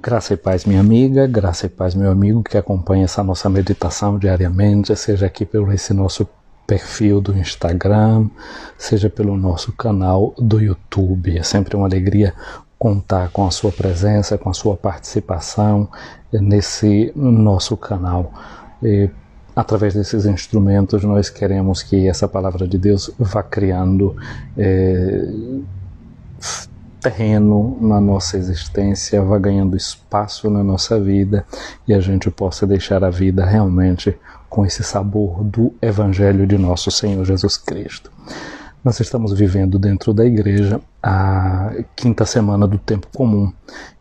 Graça e paz, minha amiga, graça e paz, meu amigo que acompanha essa nossa meditação diariamente, seja aqui pelo esse nosso perfil do Instagram, seja pelo nosso canal do YouTube. É sempre uma alegria contar com a sua presença, com a sua participação nesse nosso canal. Através desses instrumentos nós queremos que essa palavra de Deus vá criando terreno na nossa existência, vá ganhando espaço na nossa vida e a gente possa deixar a vida realmente com esse sabor do Evangelho de nosso Senhor Jesus Cristo. Nós estamos vivendo dentro da igreja a quinta semana do tempo comum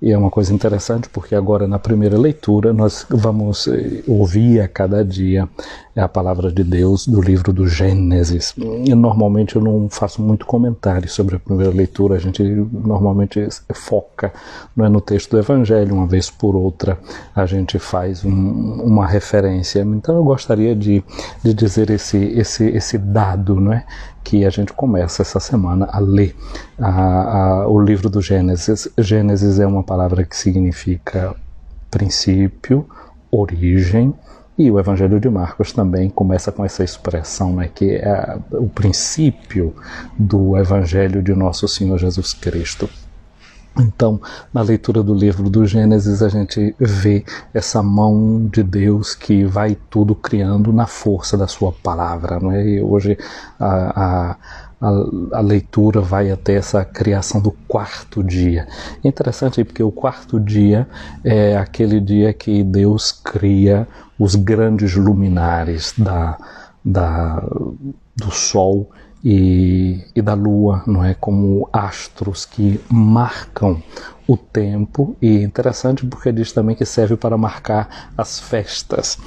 e é uma coisa interessante porque agora na primeira leitura nós vamos ouvir a cada dia a palavra de Deus do livro do Gênesis. E normalmente eu não faço muito comentário sobre a primeira leitura, a gente normalmente foca no texto do Evangelho, uma vez por outra a gente faz uma referência. Então eu gostaria de dizer esse dado, não é? Que a gente começa essa semana a ler o livro do Gênesis. Gênesis é uma palavra que significa princípio, origem, e o Evangelho de Marcos também começa com essa expressão, né, que é o princípio do Evangelho de nosso Senhor Jesus Cristo. Então, na leitura do livro do Gênesis, a gente vê essa mão de Deus que vai tudo criando na força da sua palavra, não é? E hoje a leitura vai até essa criação do quarto dia. É interessante porque o quarto dia é aquele dia que Deus cria os grandes luminares do Sol e da Lua, não é, como astros que marcam o tempo. E é interessante porque diz também que serve para marcar as festas.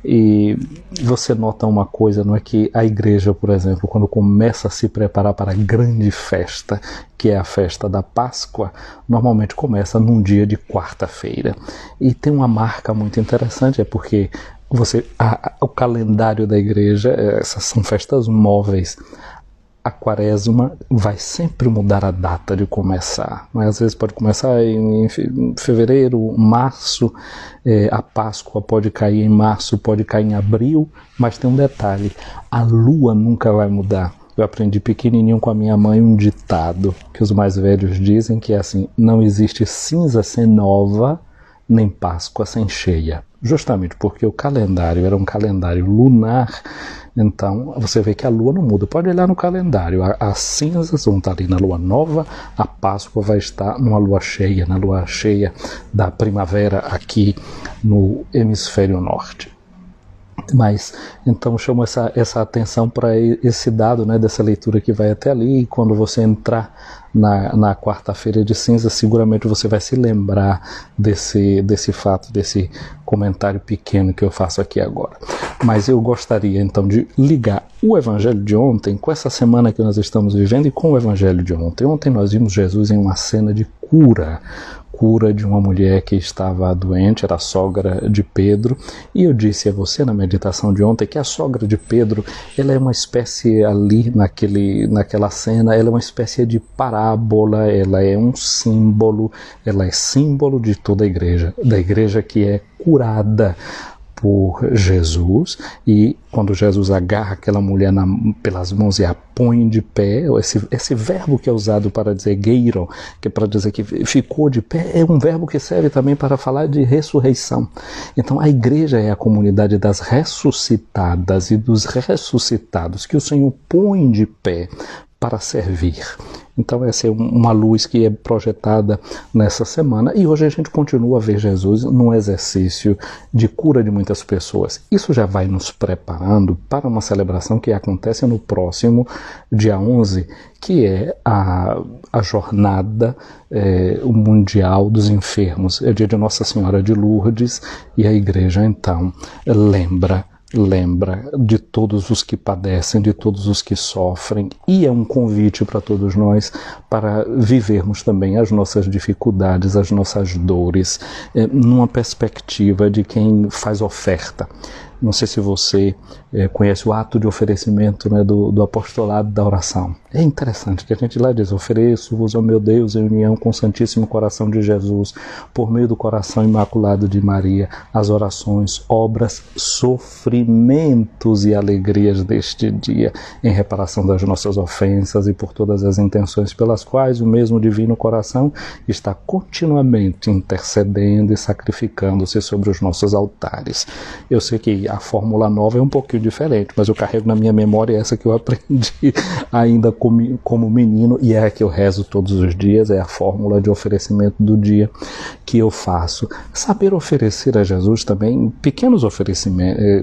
E você nota uma coisa, não é, que a igreja, por exemplo, quando começa a se preparar para a grande festa, que é a festa da Páscoa, normalmente começa num dia de quarta-feira. E tem uma marca muito interessante, é porque o calendário da igreja, essas são festas móveis. A quaresma vai sempre mudar a data de começar. Mas às vezes pode começar em fevereiro, março, a Páscoa pode cair em março, pode cair em abril, mas tem um detalhe, a lua nunca vai mudar. Eu aprendi pequenininho com a minha mãe um ditado que os mais velhos dizem, que é assim: não existe cinza sem nova, nem Páscoa sem cheia. Justamente porque o calendário era um calendário lunar, então você vê que a lua não muda. Pode olhar no calendário, as cinzas vão estar ali na lua nova, a Páscoa vai estar numa lua cheia, na lua cheia da primavera aqui no hemisfério norte. Mas então chamo essa atenção para esse dado, né, dessa leitura que vai até ali, e quando você entrar na quarta-feira de cinza, seguramente você vai se lembrar desse fato, desse comentário pequeno que eu faço aqui agora. Mas eu gostaria então de ligar o Evangelho de ontem com essa semana que nós estamos vivendo e com o Evangelho de ontem. Ontem nós vimos Jesus em uma cena de cura de uma mulher que estava doente, era a sogra de Pedro, e eu disse a você na meditação de ontem que a sogra de Pedro, ela é uma espécie ali naquela cena, ela é uma espécie de parábola, ela é um símbolo, ela é símbolo de toda a igreja, da igreja que é curada por Jesus, e quando Jesus agarra aquela mulher pelas mãos e a põe de pé, esse verbo que é usado para dizer geiro, que é para dizer que ficou de pé, é um verbo que serve também para falar de ressurreição. Então a igreja é a comunidade das ressuscitadas e dos ressuscitados, que o Senhor põe de pé para servir. Então essa é uma luz que é projetada nessa semana, e hoje a gente continua a ver Jesus num exercício de cura de muitas pessoas. Isso já vai nos preparando para uma celebração que acontece no próximo dia 11, que é a jornada o mundial dos enfermos. É o dia de Nossa Senhora de Lourdes, e a igreja então lembra de todos os que padecem, de todos os que sofrem, e é um convite para todos nós para vivermos também as nossas dificuldades, as nossas dores, numa perspectiva de quem faz oferta. Não sei se você conhece o ato de oferecimento, né, do apostolado da oração. É interessante que a gente lá diz: ofereço-vos, ó meu Deus, em união com o Santíssimo Coração de Jesus, por meio do coração imaculado de Maria, as orações, obras, sofrimentos e alegrias deste dia, em reparação das nossas ofensas e por todas as intenções pelas quais o mesmo Divino Coração está continuamente intercedendo e sacrificando-se sobre os nossos altares. Eu sei que a fórmula nova é um pouquinho diferente, mas eu carrego na minha memória essa que eu aprendi ainda como menino, e é a que eu rezo todos os dias, é a fórmula de oferecimento do dia que eu faço. Saber oferecer a Jesus também pequenos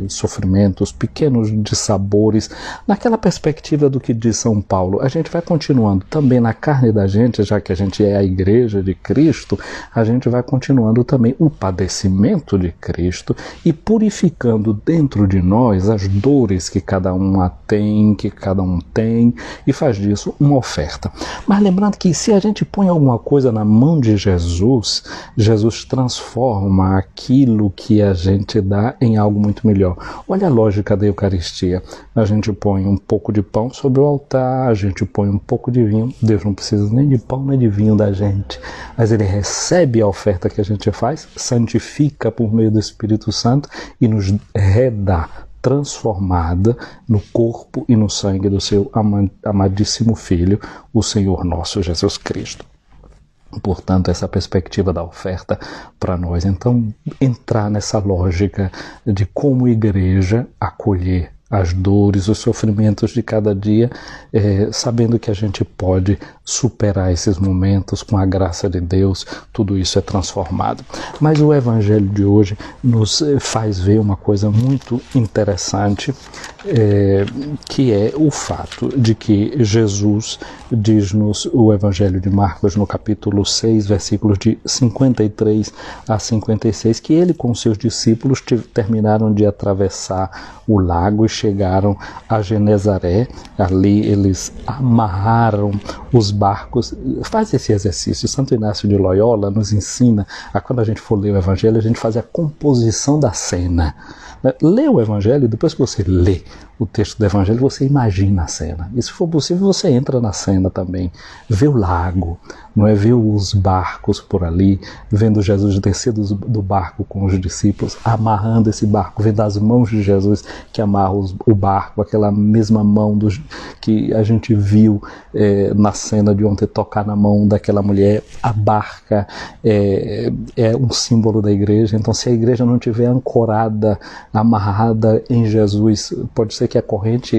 sofrimentos, pequenos dissabores, naquela perspectiva do que diz São Paulo. A gente vai continuando também na carne da gente, já que a gente é a igreja de Cristo, a gente vai continuando também o padecimento de Cristo e purificando dentro de nós as dores que cada um tem, e faz disso uma oferta. Mas lembrando que se a gente põe alguma coisa na mão de Jesus, Jesus transforma aquilo que a gente dá em algo muito melhor. Olha a lógica da Eucaristia. A gente põe um pouco de pão sobre o altar, a gente põe um pouco de vinho. Deus não precisa nem de pão nem de vinho da gente, mas Ele recebe a oferta que a gente faz, santifica por meio do Espírito Santo e nos redá transformada no corpo e no sangue do seu amadíssimo Filho, o Senhor nosso Jesus Cristo. Portanto, essa perspectiva da oferta para nós, então, entrar nessa lógica de como igreja acolher as dores, os sofrimentos de cada dia, sabendo que a gente pode superar esses momentos com a graça de Deus, tudo isso é transformado. Mas o Evangelho de hoje nos faz ver uma coisa muito interessante, que é o fato de que Jesus diz-nos, o Evangelho de Marcos, no capítulo 6, versículos de 53 a 56, que ele com seus discípulos terminaram de atravessar o lago e chegaram a Genezaré. Ali eles amarraram os barcos. Faz esse exercício. Santo Inácio de Loyola nos ensina a, quando a gente for ler o Evangelho, a gente fazer a composição da cena. Lê o Evangelho, depois que você lê o texto do Evangelho, você imagina a cena. E se for possível, você entra na cena também. Vê o lago, não é? Vê os barcos por ali, vendo Jesus descer do barco com os discípulos, amarrando esse barco, vendo as mãos de Jesus que amarram o barco, aquela mesma mão que a gente viu na cena de ontem tocar na mão daquela mulher. A barca é um símbolo da igreja. Então, se a igreja não estiver ancorada, amarrada em Jesus, pode ser que a corrente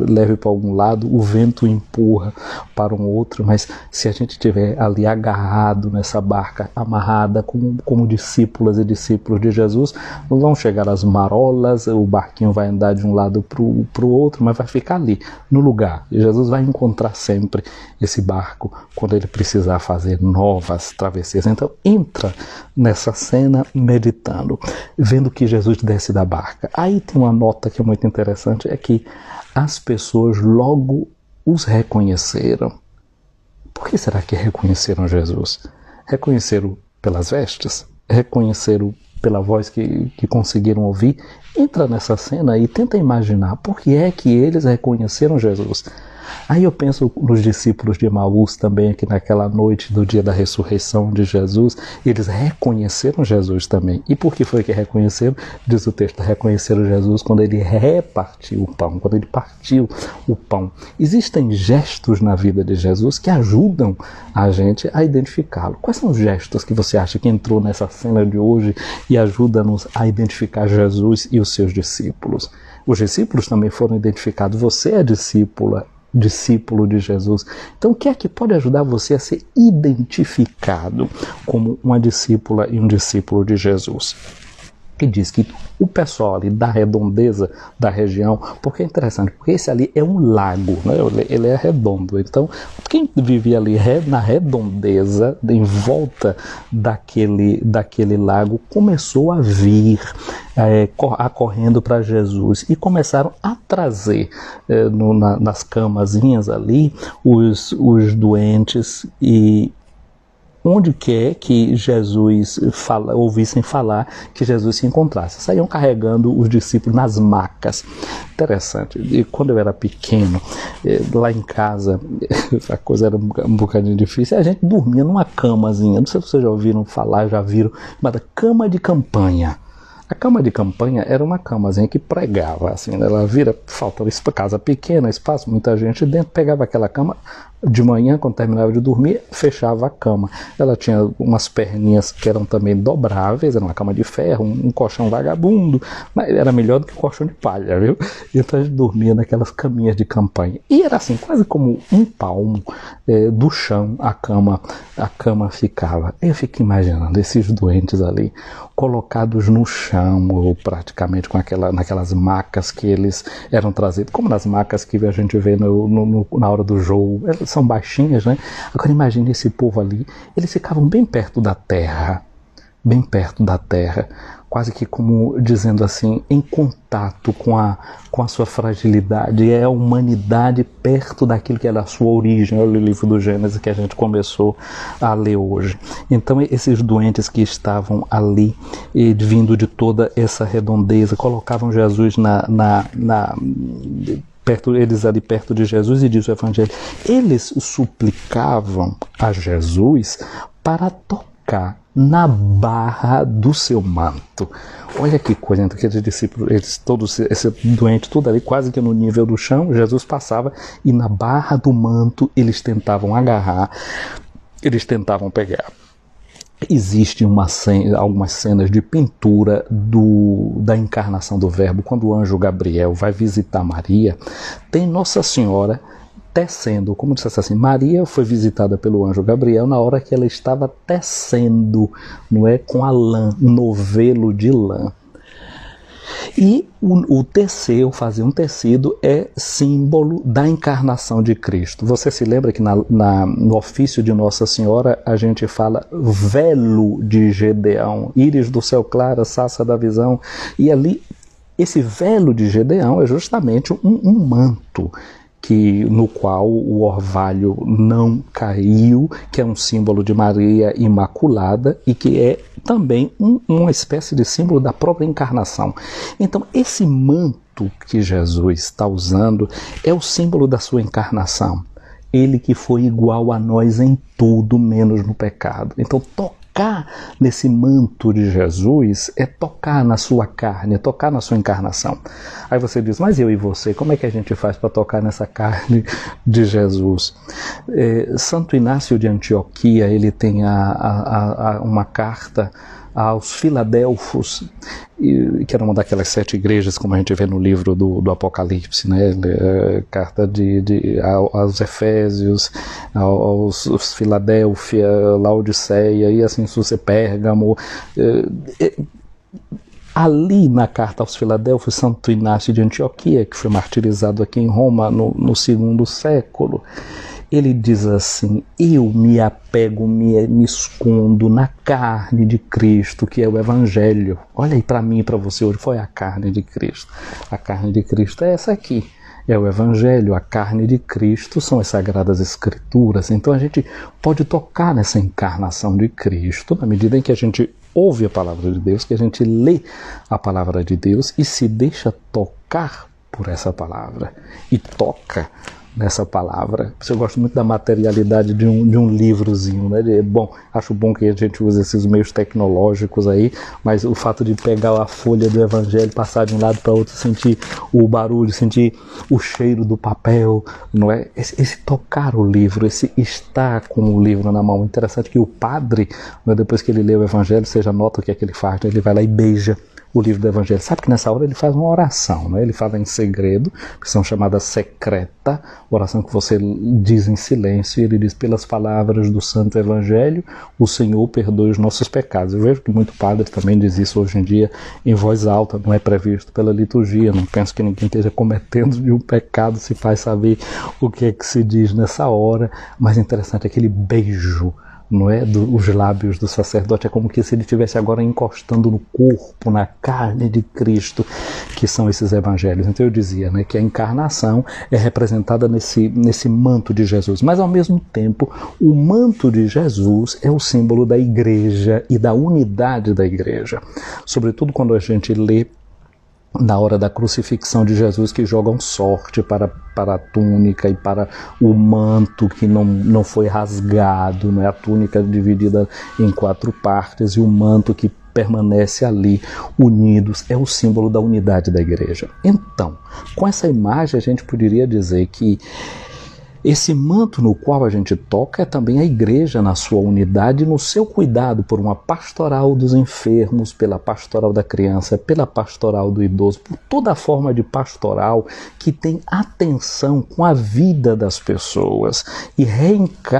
leve para algum lado, o vento empurra para um outro, mas se a gente estiver ali agarrado nessa barca, amarrada como discípulas e discípulos de Jesus, não vão chegar as marolas, o barquinho vai andar de um lado para o outro, mas vai ficar ali, no lugar. E Jesus vai encontrar sempre esse barco quando ele precisar fazer novas travessias. Então entra nessa cena meditando, vendo que Jesus desce da barca. Aí tem uma nota que é muito interessante, é que as pessoas logo os reconheceram. Por que será que reconheceram Jesus? Reconheceram pelas vestes? Reconheceram pela voz que conseguiram ouvir? Entra nessa cena e tenta imaginar por que é que eles reconheceram Jesus. Aí eu penso nos discípulos de Emaús também, que naquela noite do dia da ressurreição de Jesus, eles reconheceram Jesus também. E por que foi que reconheceram? Diz o texto, reconheceram Jesus quando ele repartiu o pão, quando ele partiu o pão. Existem gestos na vida de Jesus que ajudam a gente a identificá-lo. Quais são os gestos que você acha que entrou nessa cena de hoje e ajuda-nos a identificar Jesus e os seus discípulos? Os discípulos também foram identificados. Você é discípulo de Jesus. Então, o que é que pode ajudar você a ser identificado como uma discípula e um discípulo de Jesus? Que diz que o pessoal ali da redondeza da região, porque é interessante, porque esse ali é um lago, né? Ele é redondo, então quem vivia ali na redondeza, em volta daquele lago, começou a vir acorrendo para Jesus e começaram a trazer nas camazinhas ali os doentes e onde quer que Jesus ouvissem falar que Jesus se encontrasse. Saíam carregando os discípulos nas macas. Interessante. E quando eu era pequeno, lá em casa, a coisa era um bocadinho difícil, a gente dormia numa camazinha, não sei se vocês já ouviram falar, já viram, chamada cama de campanha. A cama de campanha era uma camazinha que pregava, assim, ela vira, faltava casa pequena, espaço, muita gente dentro, pegava aquela cama, de manhã, quando terminava de dormir, fechava a cama. Ela tinha umas perninhas que eram também dobráveis, era uma cama de ferro, um colchão vagabundo, mas era melhor do que um colchão de palha, viu? Então a gente dormia naquelas caminhas de campanha. E era assim, quase como um palmo do chão a cama ficava. Eu fico imaginando esses doentes ali, colocados no chão, ou praticamente com naquelas macas que eles eram trazidos, como nas macas que a gente vê na hora do jogo. Elas são baixinhas, né? Agora imagine esse povo ali, eles ficavam bem perto da terra, quase que como dizendo assim, em contato com a sua fragilidade, é a humanidade perto daquilo que era a sua origem. Olha o livro do Gênesis que a gente começou a ler hoje. Então esses doentes que estavam ali, vindo de toda essa redondeza, colocavam Jesus eles ali perto de Jesus, e diz o Evangelho, eles suplicavam a Jesus para tocar na barra do seu manto. Olha que coisa, então aqueles discípulos, esse doente, tudo ali quase que no nível do chão, Jesus passava e na barra do manto eles tentavam agarrar, eles tentavam pegar. Existem algumas cenas de pintura da encarnação do Verbo. Quando o anjo Gabriel vai visitar Maria, tem Nossa Senhora tecendo, como disse assim, Maria foi visitada pelo anjo Gabriel na hora que ela estava tecendo, não é, com a lã, um novelo de lã. E o tecer, fazer um tecido, é símbolo da encarnação de Cristo. Você se lembra que no ofício de Nossa Senhora a gente fala velo de Gedeão, íris do céu claro, saça da visão, e ali esse velo de Gedeão é justamente um manto no qual o orvalho não caiu, que é um símbolo de Maria Imaculada e que é também uma espécie de símbolo da própria encarnação. Então esse manto que Jesus está usando é o símbolo da sua encarnação. Ele que foi igual a nós em tudo, menos no pecado. Então tocar nesse manto de Jesus é tocar na sua carne, é tocar na sua encarnação. Aí você diz, mas eu e você, como é que a gente faz para tocar nessa carne de Jesus? Santo Inácio de Antioquia, ele tem uma carta aos Filadelfos, que era uma daquelas 7 igrejas, como a gente vê no livro do Apocalipse, né? Carta aos Efésios, aos Filadélfia, Laodiceia, e assim sucessivamente, Pérgamo. Ali na carta aos Filadélfios, Santo Inácio de Antioquia, que foi martirizado aqui em Roma no 2º século, ele diz assim, eu me apego, me escondo na carne de Cristo, que é o Evangelho. Olha aí para mim e para você hoje, foi a carne de Cristo. A carne de Cristo é essa aqui, é o Evangelho. A carne de Cristo são as Sagradas Escrituras. Então a gente pode tocar nessa encarnação de Cristo, na medida em que a gente ouve a palavra de Deus, que a gente lê a palavra de Deus e se deixa tocar por essa palavra. E toca nessa palavra. Eu gosto muito da materialidade de um livrozinho, né? Bom, acho bom que a gente use esses meios tecnológicos aí, mas o fato de pegar a folha do Evangelho, passar de um lado para outro, sentir o barulho, sentir o cheiro do papel, não é? Esse tocar o livro, esse estar com o livro na mão. Interessante que o padre, depois que ele lê o Evangelho, você já nota o que é que ele faz, né? Ele vai lá e beija o livro do Evangelho. Sabe que nessa hora ele faz uma oração, né? Ele fala em segredo, que são chamadas secreta, oração que você diz em silêncio, e ele diz, pelas palavras do Santo Evangelho, o Senhor perdoe os nossos pecados. Eu vejo que muito padre também diz isso hoje em dia em voz alta, não é previsto pela liturgia, não penso que ninguém esteja cometendo nenhum pecado, se faz saber o que é que se diz nessa hora, mas interessante aquele beijo não é, os lábios do sacerdote, é como que se ele estivesse agora encostando no corpo, na carne de Cristo, que são esses evangelhos. Então eu dizia, né, que a encarnação é representada nesse manto de Jesus, mas ao mesmo tempo o manto de Jesus é o símbolo da igreja e da unidade da igreja, sobretudo quando a gente lê na hora da crucifixão de Jesus, que jogam sorte para a túnica e para o manto que não foi rasgado, né? A túnica dividida em 4 partes e o manto que permanece ali unidos, é o símbolo da unidade da igreja. Então, com essa imagem a gente poderia dizer que esse manto no qual a gente toca é também a igreja na sua unidade, no seu cuidado por uma pastoral dos enfermos, pela pastoral da criança, pela pastoral do idoso, por toda a forma de pastoral que tem atenção com a vida das pessoas e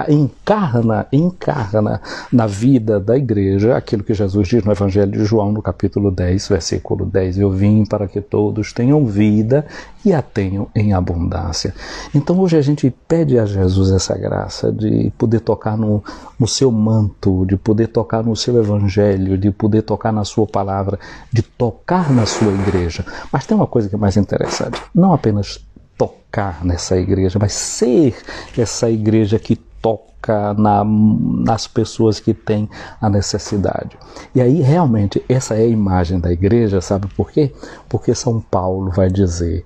encarna na vida da igreja aquilo que Jesus diz no Evangelho de João, no capítulo 10, versículo 10, eu vim para que todos tenham vida e a tenham em abundância. Então hoje a gente pede a Jesus essa graça de poder tocar no seu manto, de poder tocar no seu evangelho, de poder tocar na sua palavra, de tocar na sua igreja. Mas tem uma coisa que é mais interessante, não apenas tocar nessa igreja, mas ser essa igreja que toca nas pessoas que têm a necessidade. E aí realmente essa é a imagem da igreja, sabe por quê? Porque São Paulo vai dizer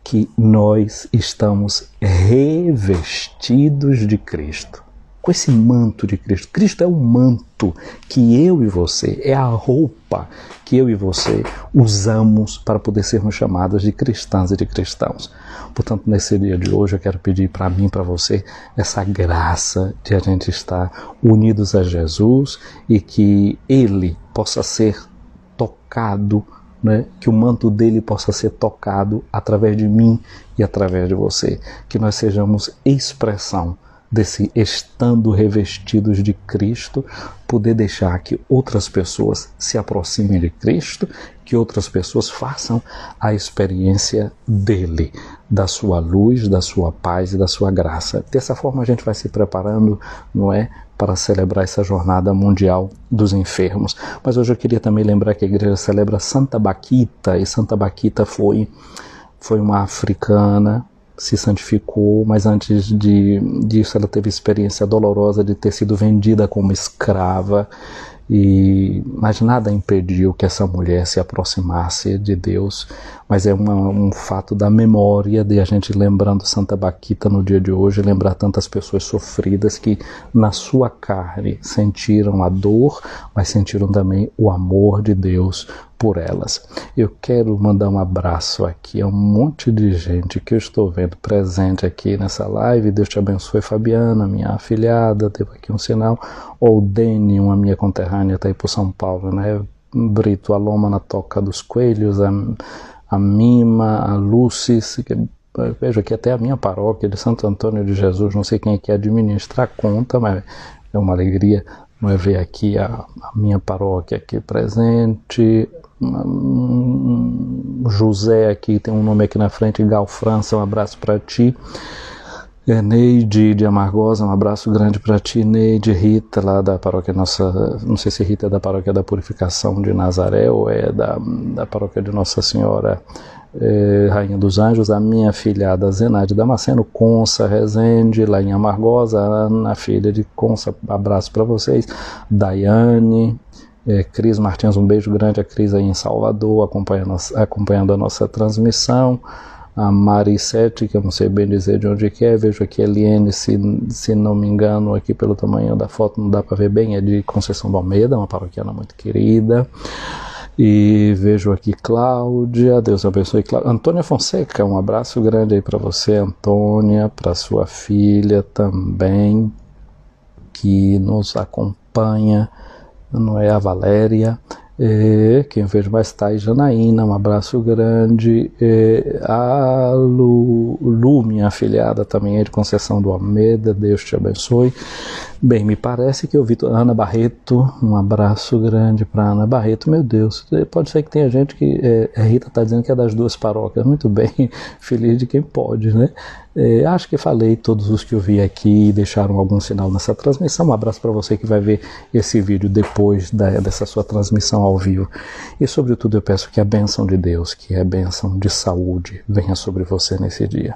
que nós estamos revestidos de Cristo, com esse manto de Cristo. Cristo é o manto que eu e você, é a roupa que eu e você usamos para poder sermos chamados de cristãs e de cristãos. Portanto, nesse dia de hoje eu quero pedir para mim, para você, essa graça de a gente estar unidos a Jesus e que Ele possa ser tocado, né? Que o manto dele possa ser tocado através de mim e através de você. Que nós sejamos expressão desse estando revestidos de Cristo, poder deixar que outras pessoas se aproximem de Cristo, que outras pessoas façam a experiência dele, da sua luz, da sua paz e da sua graça. Dessa forma a gente vai se preparando, não é, para celebrar essa jornada mundial dos enfermos. Mas hoje eu queria também lembrar que a igreja celebra Santa Baquita, e Santa Baquita foi uma africana, se santificou, mas antes disso ela teve a experiência dolorosa de ter sido vendida como escrava, mas nada impediu que essa mulher se aproximasse de Deus, mas é um fato da memória de a gente lembrando Santa Baquita no dia de hoje, lembrar tantas pessoas sofridas que na sua carne sentiram a dor, mas sentiram também o amor de Deus por elas. Eu quero mandar um abraço aqui a um monte de gente que eu estou vendo presente aqui nessa live. Deus te abençoe, Fabiana, minha afilhada, teve aqui um sinal. Ou Dene, uma minha conterrânea, está aí por São Paulo, né? Brito, a Loma na Toca dos Coelhos, a Mima, a Lucis, vejo aqui até a minha paróquia de Santo Antônio de Jesus, não sei quem é que administra a conta, mas é uma alegria, não é, ver aqui a minha paróquia aqui presente. José aqui, tem um nome aqui na frente, Gal França, um abraço para ti. Neide de Amargosa, um abraço grande para ti. Neide, Rita, lá da paróquia nossa, não sei se Rita é da paróquia da Purificação de Nazaré ou é da paróquia de Nossa Senhora Rainha dos Anjos. A minha filhada Zenaide Damasceno, Consa Rezende, lá em Amargosa. Ana, filha de Consa, abraço para vocês. Daiane, Cris Martins, um beijo grande a Cris aí em Salvador, acompanhando a nossa transmissão. A Maricete, que eu não sei bem dizer de onde que é, vejo aqui a Eliane, se não me engano, aqui pelo tamanho da foto não dá para ver bem, é de Conceição do Almeida, uma paroquiana muito querida. E vejo aqui Cláudia, Deus abençoe, Cláudia. Antônia Fonseca, um abraço grande aí para você, Antônia, para sua filha também, que nos acompanha, não é, a Valéria. Quem vejo mais está, Janaína, um abraço grande. A Lu, minha afilhada, também é de Conceição do Almeida, Deus te abençoe. Bem, me parece que eu vi Ana Barreto, um abraço grande para Ana Barreto. Meu Deus, pode ser que tenha gente que a Rita está dizendo que é das duas paróquias. Muito bem, feliz de quem pode, né? Acho que falei todos os que eu vi aqui e deixaram algum sinal nessa transmissão. Um abraço para você que vai ver esse vídeo depois dessa sua transmissão ao vivo. E sobretudo eu peço que a bênção de Deus, que é a bênção de saúde, venha sobre você nesse dia.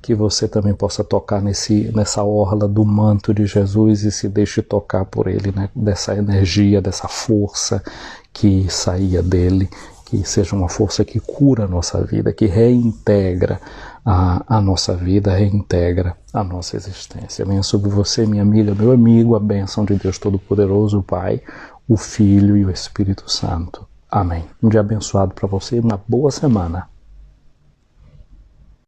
Que você também possa tocar nessa orla do manto de Jesus e se deixe tocar por ele, né? Dessa energia, dessa força que saía dele, que seja uma força que cura a nossa vida, que reintegra a nossa vida, reintegra a nossa existência. Venha sobre você, minha amiga, meu amigo, a bênção de Deus Todo-Poderoso, o Pai, o Filho e o Espírito Santo. Amém. Um dia abençoado para você e uma boa semana.